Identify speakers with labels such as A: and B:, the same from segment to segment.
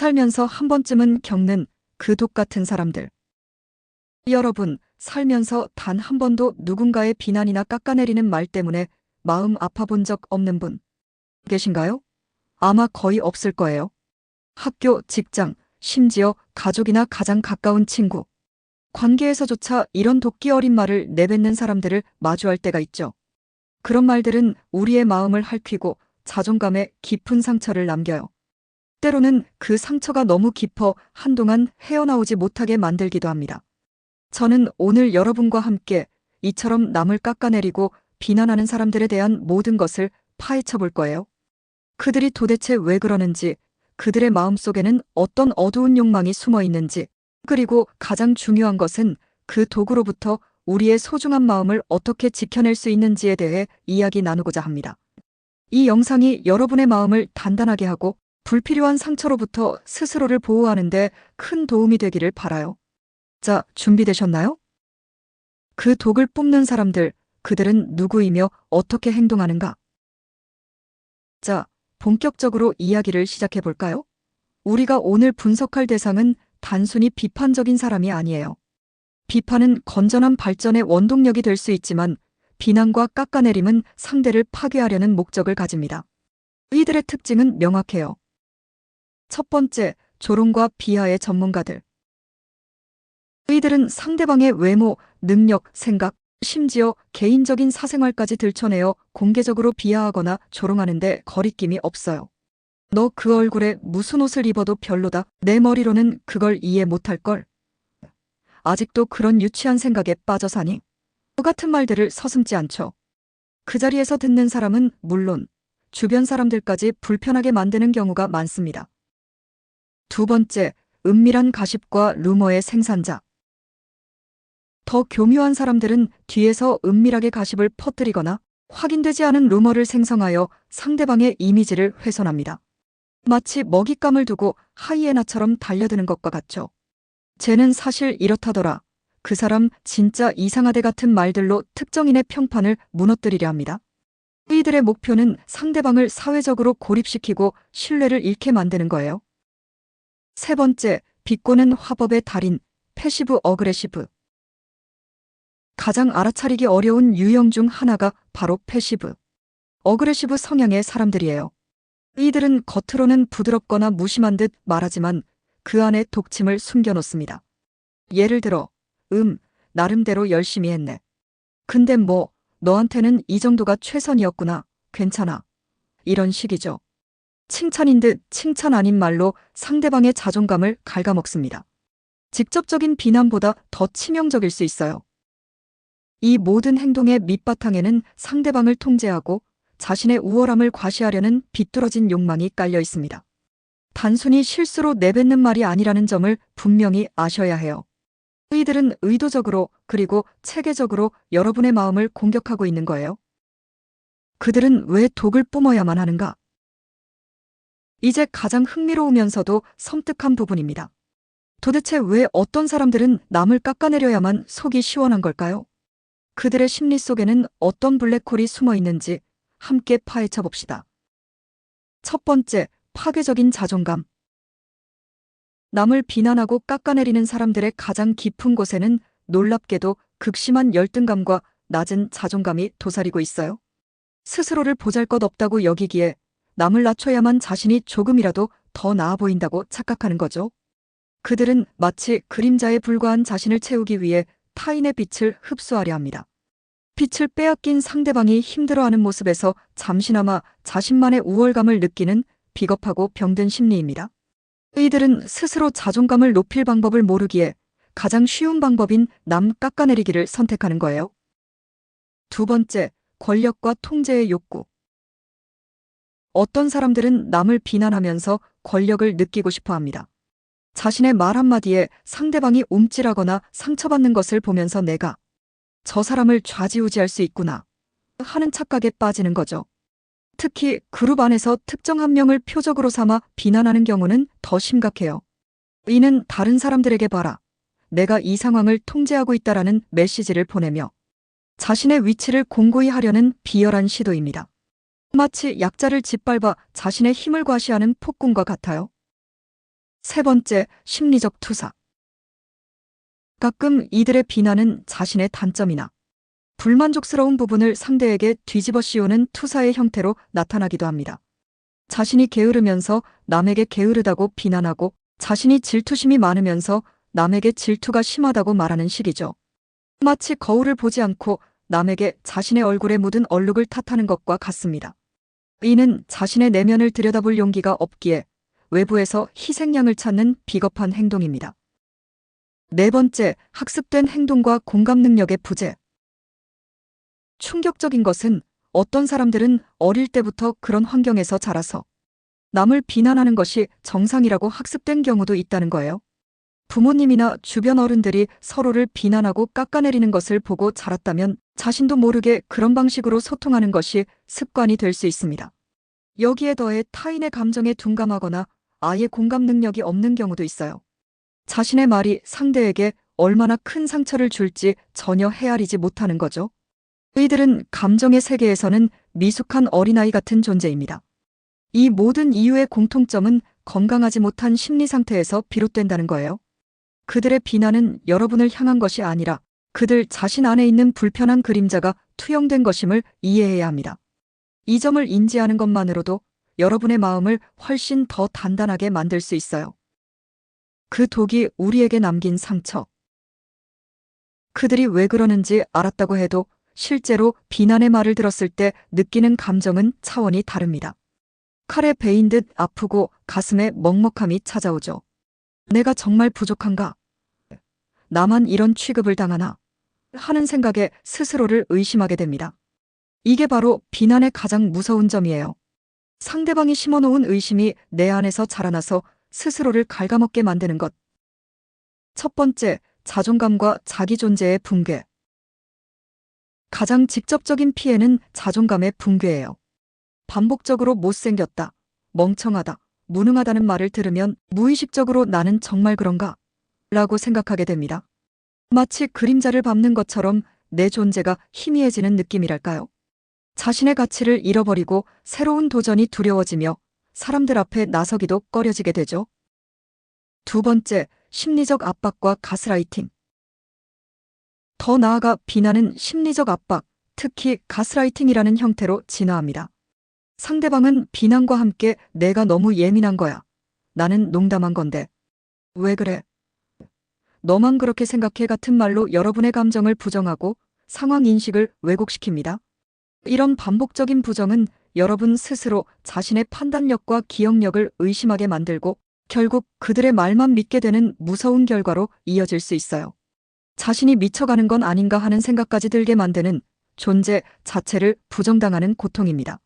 A: 살면서 한 번쯤은 겪는 그 독 같은 사람들. 여러분, 살면서 단 한 번도 누군가의 비난이나 깎아내리는 말 때문에 마음 아파본 적 없는 분 계신가요? 아마 거의 없을 거예요. 학교, 직장, 심지어 가족이나 가장 가까운 친구. 관계에서조차 이런 도끼 어린 말을 내뱉는 사람들을 마주할 때가 있죠. 그런 말들은 우리의 마음을 핥히고 자존감에 깊은 상처를 남겨요. 때로는 그 상처가 너무 깊어 한동안 헤어나오지 못하게 만들기도 합니다. 저는 오늘 여러분과 함께 이처럼 남을 깎아내리고 비난하는 사람들에 대한 모든 것을 파헤쳐 볼 거예요. 그들이 도대체 왜 그러는지, 그들의 마음속에는 어떤 어두운 욕망이 숨어 있는지, 그리고 가장 중요한 것은 그 독으로부터 우리의 소중한 마음을 어떻게 지켜낼 수 있는지에 대해 이야기 나누고자 합니다. 이 영상이 여러분의 마음을 단단하게 하고 불필요한 상처로부터 스스로를 보호하는데 큰 도움이 되기를 바라요. 자, 준비되셨나요? 그 독을 뿜는 사람들, 그들은 누구이며 어떻게 행동하는가? 자, 본격적으로 이야기를 시작해 볼까요? 우리가 오늘 분석할 대상은 단순히 비판적인 사람이 아니에요. 비판은 건전한 발전의 원동력이 될 수 있지만 비난과 깎아내림은 상대를 파괴하려는 목적을 가집니다. 이들의 특징은 명확해요. 첫 번째, 조롱과 비하의 전문가들. 이들은 상대방의 외모, 능력, 생각, 심지어 개인적인 사생활까지 들춰내어 공개적으로 비하하거나 조롱하는데 거리낌이 없어요. 너 그 얼굴에 무슨 옷을 입어도 별로다. 내 머리로는 그걸 이해 못할걸. 아직도 그런 유치한 생각에 빠져 사니? 그 같은 말들을 서슴지 않죠. 그 자리에서 듣는 사람은 물론 주변 사람들까지 불편하게 만드는 경우가 많습니다. 두 번째, 은밀한 가십과 루머의 생산자. 더 교묘한 사람들은 뒤에서 은밀하게 가십을 퍼뜨리거나 확인되지 않은 루머를 생성하여 상대방의 이미지를 훼손합니다. 마치 먹잇감을 두고 하이에나처럼 달려드는 것과 같죠. 쟤는 사실 이렇다더라. 그 사람 진짜 이상하대 같은 말들로 특정인의 평판을 무너뜨리려 합니다. 이들의 목표는 상대방을 사회적으로 고립시키고 신뢰를 잃게 만드는 거예요. 세 번째, 비꼬는 화법의 달인, 패시브 어그레시브. 가장 알아차리기 어려운 유형 중 하나가 바로 패시브, 어그레시브 성향의 사람들이에요. 이들은 겉으로는 부드럽거나 무심한 듯 말하지만 그 안에 독침을 숨겨놓습니다. 예를 들어, 나름대로 열심히 했네. 근데 뭐, 너한테는 이 정도가 최선이었구나. 괜찮아. 이런 식이죠. 칭찬인 듯 칭찬 아닌 말로 상대방의 자존감을 갉아먹습니다. 직접적인 비난보다 더 치명적일 수 있어요. 이 모든 행동의 밑바탕에는 상대방을 통제하고 자신의 우월함을 과시하려는 비뚤어진 욕망이 깔려 있습니다. 단순히 실수로 내뱉는 말이 아니라는 점을 분명히 아셔야 해요. 이들은 의도적으로 그리고 체계적으로 여러분의 마음을 공격하고 있는 거예요. 그들은 왜 독을 뿜어야만 하는가? 이제 가장 흥미로우면서도 섬뜩한 부분입니다. 도대체 왜 어떤 사람들은 남을 깎아내려야만 속이 시원한 걸까요? 그들의 심리 속에는 어떤 블랙홀이 숨어 있는지 함께 파헤쳐 봅시다. 첫 번째, 파괴적인 자존감. 남을 비난하고 깎아내리는 사람들의 가장 깊은 곳에는 놀랍게도 극심한 열등감과 낮은 자존감이 도사리고 있어요. 스스로를 보잘것없다고 여기기에 남을 낮춰야만 자신이 조금이라도 더 나아 보인다고 착각하는 거죠. 그들은 마치 그림자에 불과한 자신을 채우기 위해 타인의 빛을 흡수하려 합니다. 빛을 빼앗긴 상대방이 힘들어하는 모습에서 잠시나마 자신만의 우월감을 느끼는 비겁하고 병든 심리입니다. 이들은 스스로 자존감을 높일 방법을 모르기에 가장 쉬운 방법인 남 깎아내리기를 선택하는 거예요. 두 번째, 권력과 통제의 욕구. 어떤 사람들은 남을 비난하면서 권력을 느끼고 싶어 합니다. 자신의 말 한마디에 상대방이 움찔하거나 상처받는 것을 보면서 내가 저 사람을 좌지우지할 수 있구나 하는 착각에 빠지는 거죠. 특히 그룹 안에서 특정 한 명을 표적으로 삼아 비난하는 경우는 더 심각해요. 이는 다른 사람들에게 봐라. 내가 이 상황을 통제하고 있다라는 메시지를 보내며 자신의 위치를 공고히 하려는 비열한 시도입니다. 마치 약자를 짓밟아 자신의 힘을 과시하는 폭군과 같아요. 세 번째, 심리적 투사. 가끔 이들의 비난은 자신의 단점이나 불만족스러운 부분을 상대에게 뒤집어 씌우는 투사의 형태로 나타나기도 합니다. 자신이 게으르면서 남에게 게으르다고 비난하고 자신이 질투심이 많으면서 남에게 질투가 심하다고 말하는 식이죠. 마치 거울을 보지 않고 남에게 자신의 얼굴에 묻은 얼룩을 탓하는 것과 같습니다. 이는 자신의 내면을 들여다볼 용기가 없기에 외부에서 희생양을 찾는 비겁한 행동입니다. 네 번째, 학습된 행동과 공감 능력의 부재. 충격적인 것은 어떤 사람들은 어릴 때부터 그런 환경에서 자라서 남을 비난하는 것이 정상이라고 학습된 경우도 있다는 거예요. 부모님이나 주변 어른들이 서로를 비난하고 깎아내리는 것을 보고 자랐다면 자신도 모르게 그런 방식으로 소통하는 것이 습관이 될 수 있습니다. 여기에 더해 타인의 감정에 둔감하거나 아예 공감 능력이 없는 경우도 있어요. 자신의 말이 상대에게 얼마나 큰 상처를 줄지 전혀 헤아리지 못하는 거죠. 이들은 감정의 세계에서는 미숙한 어린아이 같은 존재입니다. 이 모든 이유의 공통점은 건강하지 못한 심리 상태에서 비롯된다는 거예요. 그들의 비난은 여러분을 향한 것이 아니라 그들 자신 안에 있는 불편한 그림자가 투영된 것임을 이해해야 합니다. 이 점을 인지하는 것만으로도 여러분의 마음을 훨씬 더 단단하게 만들 수 있어요. 그 독이 우리에게 남긴 상처. 그들이 왜 그러는지 알았다고 해도 실제로 비난의 말을 들었을 때 느끼는 감정은 차원이 다릅니다. 칼에 베인 듯 아프고 가슴에 먹먹함이 찾아오죠. 내가 정말 부족한가? 나만 이런 취급을 당하나? 하는 생각에 스스로를 의심하게 됩니다. 이게 바로 비난의 가장 무서운 점이에요. 상대방이 심어놓은 의심이 내 안에서 자라나서 스스로를 갉아먹게 만드는 것. 첫 번째, 자존감과 자기 존재의 붕괴. 가장 직접적인 피해는 자존감의 붕괴예요. 반복적으로 못생겼다, 멍청하다, 무능하다는 말을 들으면 무의식적으로 나는 정말 그런가? 라고 생각하게 됩니다. 마치 그림자를 밟는 것처럼 내 존재가 희미해지는 느낌이랄까요? 자신의 가치를 잃어버리고 새로운 도전이 두려워지며 사람들 앞에 나서기도 꺼려지게 되죠. 두 번째, 심리적 압박과 가스라이팅. 더 나아가 비난은 심리적 압박, 특히 가스라이팅이라는 형태로 진화합니다. 상대방은 비난과 함께 내가 너무 예민한 거야. 나는 농담한 건데. 왜 그래? 너만 그렇게 생각해 같은 말로 여러분의 감정을 부정하고 상황 인식을 왜곡시킵니다. 이런 반복적인 부정은 여러분 스스로 자신의 판단력과 기억력을 의심하게 만들고 결국 그들의 말만 믿게 되는 무서운 결과로 이어질 수 있어요. 자신이 미쳐가는 건 아닌가 하는 생각까지 들게 만드는 존재 자체를 부정당하는 고통입니다.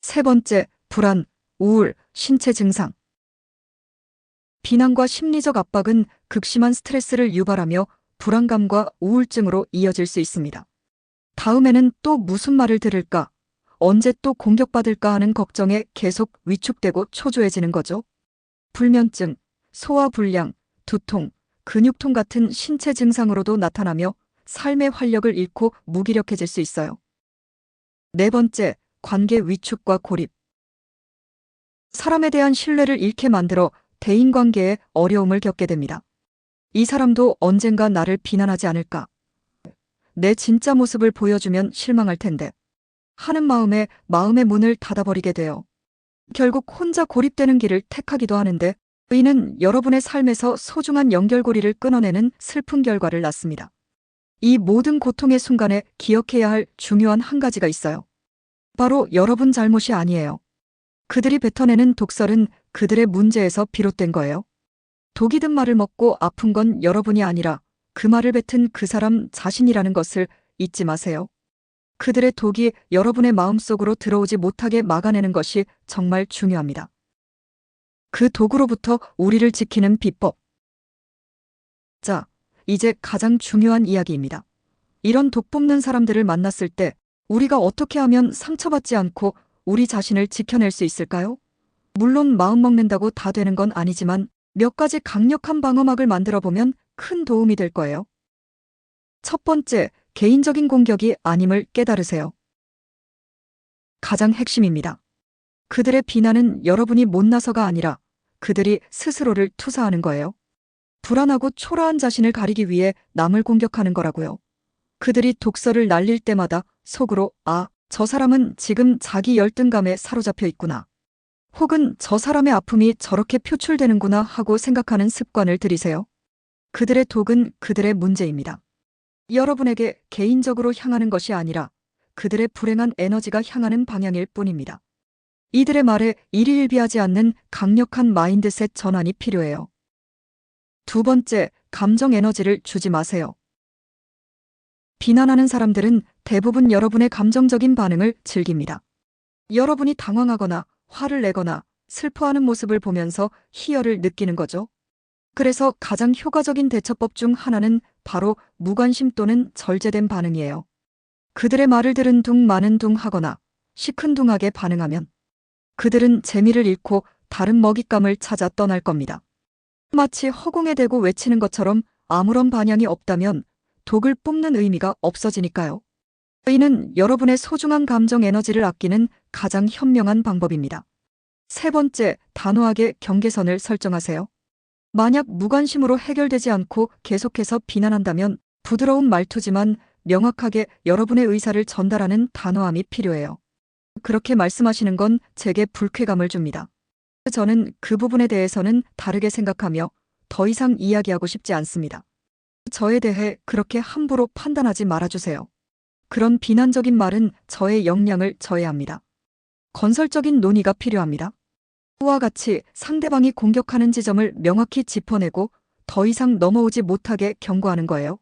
A: 세 번째, 불안, 우울, 신체 증상. 비난과 심리적 압박은 극심한 스트레스를 유발하며 불안감과 우울증으로 이어질 수 있습니다. 다음에는 또 무슨 말을 들을까? 언제 또 공격받을까 하는 걱정에 계속 위축되고 초조해지는 거죠. 불면증, 소화불량, 두통, 근육통 같은 신체 증상으로도 나타나며 삶의 활력을 잃고 무기력해질 수 있어요. 네 번째, 관계 위축과 고립. 사람에 대한 신뢰를 잃게 만들어 대인관계에 어려움을 겪게 됩니다. 이 사람도 언젠가 나를 비난하지 않을까? 내 진짜 모습을 보여주면 실망할 텐데. 하는 마음에 마음의 문을 닫아버리게 돼요. 결국 혼자 고립되는 길을 택하기도 하는데 이는 여러분의 삶에서 소중한 연결고리를 끊어내는 슬픈 결과를 낳습니다. 이 모든 고통의 순간에 기억해야 할 중요한 한 가지가 있어요. 바로 여러분 잘못이 아니에요. 그들이 뱉어내는 독설은 그들의 문제에서 비롯된 거예요. 독이 든 말을 먹고 아픈 건 여러분이 아니라 그 말을 뱉은 그 사람 자신이라는 것을 잊지 마세요. 그들의 독이 여러분의 마음속으로 들어오지 못하게 막아내는 것이 정말 중요합니다. 그 독으로부터 우리를 지키는 비법. 자, 이제 가장 중요한 이야기입니다. 이런 독 뿜는 사람들을 만났을 때 우리가 어떻게 하면 상처받지 않고 우리 자신을 지켜낼 수 있을까요? 물론 마음 먹는다고 다 되는 건 아니지만 몇 가지 강력한 방어막을 만들어 보면 큰 도움이 될 거예요. 첫 번째, 개인적인 공격이 아님을 깨달으세요. 가장 핵심입니다. 그들의 비난은 여러분이 못나서가 아니라 그들이 스스로를 투사하는 거예요. 불안하고 초라한 자신을 가리기 위해 남을 공격하는 거라고요. 그들이 독설을 날릴 때마다 속으로 아, 저 사람은 지금 자기 열등감에 사로잡혀 있구나. 혹은 저 사람의 아픔이 저렇게 표출되는구나 하고 생각하는 습관을 들이세요. 그들의 독은 그들의 문제입니다. 여러분에게 개인적으로 향하는 것이 아니라 그들의 불행한 에너지가 향하는 방향일 뿐입니다. 이들의 말에 일희일비하지 않는 강력한 마인드셋 전환이 필요해요. 두 번째, 감정 에너지를 주지 마세요. 비난하는 사람들은 대부분 여러분의 감정적인 반응을 즐깁니다. 여러분이 당황하거나 화를 내거나 슬퍼하는 모습을 보면서 희열을 느끼는 거죠. 그래서 가장 효과적인 대처법 중 하나는 바로 무관심 또는 절제된 반응이에요. 그들의 말을 들은 둥 마는 둥 하거나 시큰둥하게 반응하면 그들은 재미를 잃고 다른 먹잇감을 찾아 떠날 겁니다. 마치 허공에 대고 외치는 것처럼 아무런 반향이 없다면 독을 뿜는 의미가 없어지니까요. 이는 여러분의 소중한 감정 에너지를 아끼는 가장 현명한 방법입니다. 세 번째, 단호하게 경계선을 설정하세요. 만약 무관심으로 해결되지 않고 계속해서 비난한다면 부드러운 말투지만 명확하게 여러분의 의사를 전달하는 단호함이 필요해요. 그렇게 말씀하시는 건 제게 불쾌감을 줍니다. 저는 그 부분에 대해서는 다르게 생각하며 더 이상 이야기하고 싶지 않습니다. 저에 대해 그렇게 함부로 판단하지 말아주세요. 그런 비난적인 말은 저의 역량을 저해합니다. 건설적인 논의가 필요합니다. 그와 같이 상대방이 공격하는 지점을 명확히 짚어내고 더 이상 넘어오지 못하게 경고하는 거예요.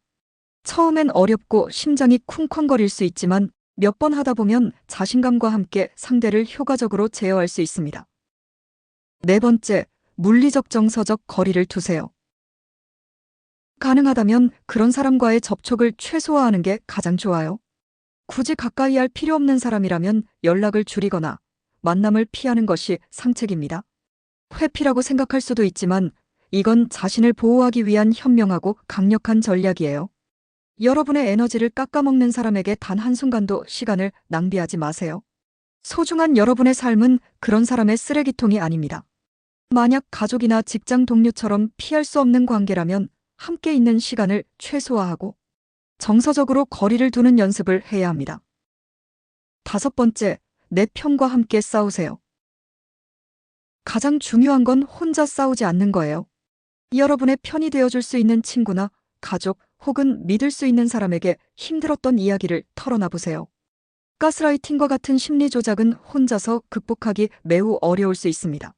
A: 처음엔 어렵고 심장이 쿵쾅거릴 수 있지만 몇 번 하다 보면 자신감과 함께 상대를 효과적으로 제어할 수 있습니다. 네 번째, 물리적 정서적 거리를 두세요. 가능하다면 그런 사람과의 접촉을 최소화하는 게 가장 좋아요. 굳이 가까이 할 필요 없는 사람이라면 연락을 줄이거나 만남을 피하는 것이 상책입니다. 회피라고 생각할 수도 있지만 이건 자신을 보호하기 위한 현명하고 강력한 전략이에요. 여러분의 에너지를 깎아먹는 사람에게 단 한순간도 시간을 낭비하지 마세요. 소중한 여러분의 삶은 그런 사람의 쓰레기통이 아닙니다. 만약 가족이나 직장 동료처럼 피할 수 없는 관계라면 함께 있는 시간을 최소화하고 정서적으로 거리를 두는 연습을 해야 합니다. 다섯 번째, 내 편과 함께 싸우세요. 가장 중요한 건 혼자 싸우지 않는 거예요. 여러분의 편이 되어줄 수 있는 친구나 가족 혹은 믿을 수 있는 사람에게 힘들었던 이야기를 털어놔 보세요. 가스라이팅과 같은 심리 조작은 혼자서 극복하기 매우 어려울 수 있습니다.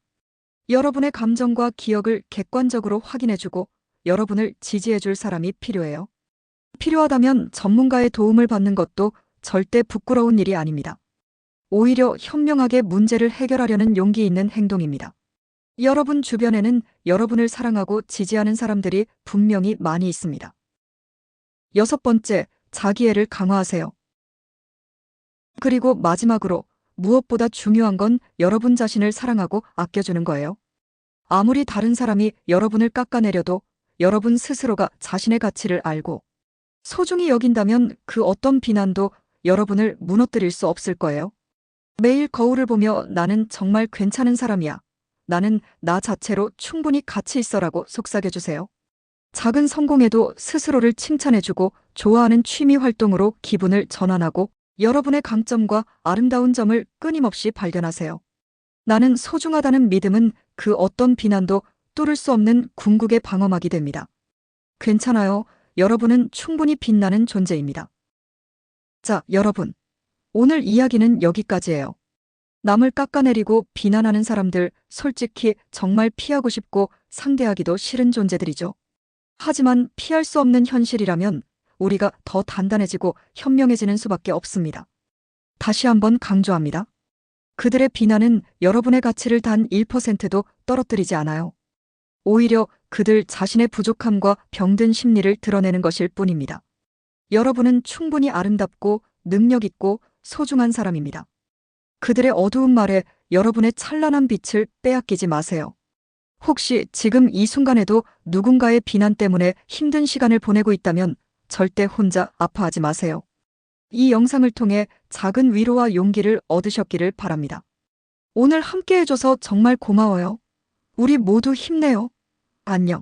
A: 여러분의 감정과 기억을 객관적으로 확인해주고 여러분을 지지해줄 사람이 필요해요. 필요하다면 전문가의 도움을 받는 것도 절대 부끄러운 일이 아닙니다. 오히려 현명하게 문제를 해결하려는 용기 있는 행동입니다. 여러분 주변에는 여러분을 사랑하고 지지하는 사람들이 분명히 많이 있습니다. 여섯 번째, 자기애를 강화하세요. 그리고 마지막으로 무엇보다 중요한 건 여러분 자신을 사랑하고 아껴주는 거예요. 아무리 다른 사람이 여러분을 깎아내려도 여러분 스스로가 자신의 가치를 알고 소중히 여긴다면 그 어떤 비난도 여러분을 무너뜨릴 수 없을 거예요. 매일 거울을 보며 나는 정말 괜찮은 사람이야. 나는 나 자체로 충분히 가치 있어라고 속삭여주세요. 작은 성공에도 스스로를 칭찬해주고 좋아하는 취미 활동으로 기분을 전환하고 여러분의 강점과 아름다운 점을 끊임없이 발견하세요. 나는 소중하다는 믿음은 그 어떤 비난도 뚫을 수 없는 궁극의 방어막이 됩니다. 괜찮아요. 여러분은 충분히 빛나는 존재입니다. 자, 여러분. 오늘 이야기는 여기까지예요. 남을 깎아내리고 비난하는 사람들 솔직히 정말 피하고 싶고 상대하기도 싫은 존재들이죠. 하지만 피할 수 없는 현실이라면 우리가 더 단단해지고 현명해지는 수밖에 없습니다. 다시 한번 강조합니다. 그들의 비난은 여러분의 가치를 단 1%도 떨어뜨리지 않아요. 오히려 그들 자신의 부족함과 병든 심리를 드러내는 것일 뿐입니다. 여러분은 충분히 아름답고 능력 있고 소중한 사람입니다. 그들의 어두운 말에 여러분의 찬란한 빛을 빼앗기지 마세요. 혹시 지금 이 순간에도 누군가의 비난 때문에 힘든 시간을 보내고 있다면 절대 혼자 아파하지 마세요. 이 영상을 통해 작은 위로와 용기를 얻으셨기를 바랍니다. 오늘 함께 해줘서 정말 고마워요. 우리 모두 힘내요. 안녕.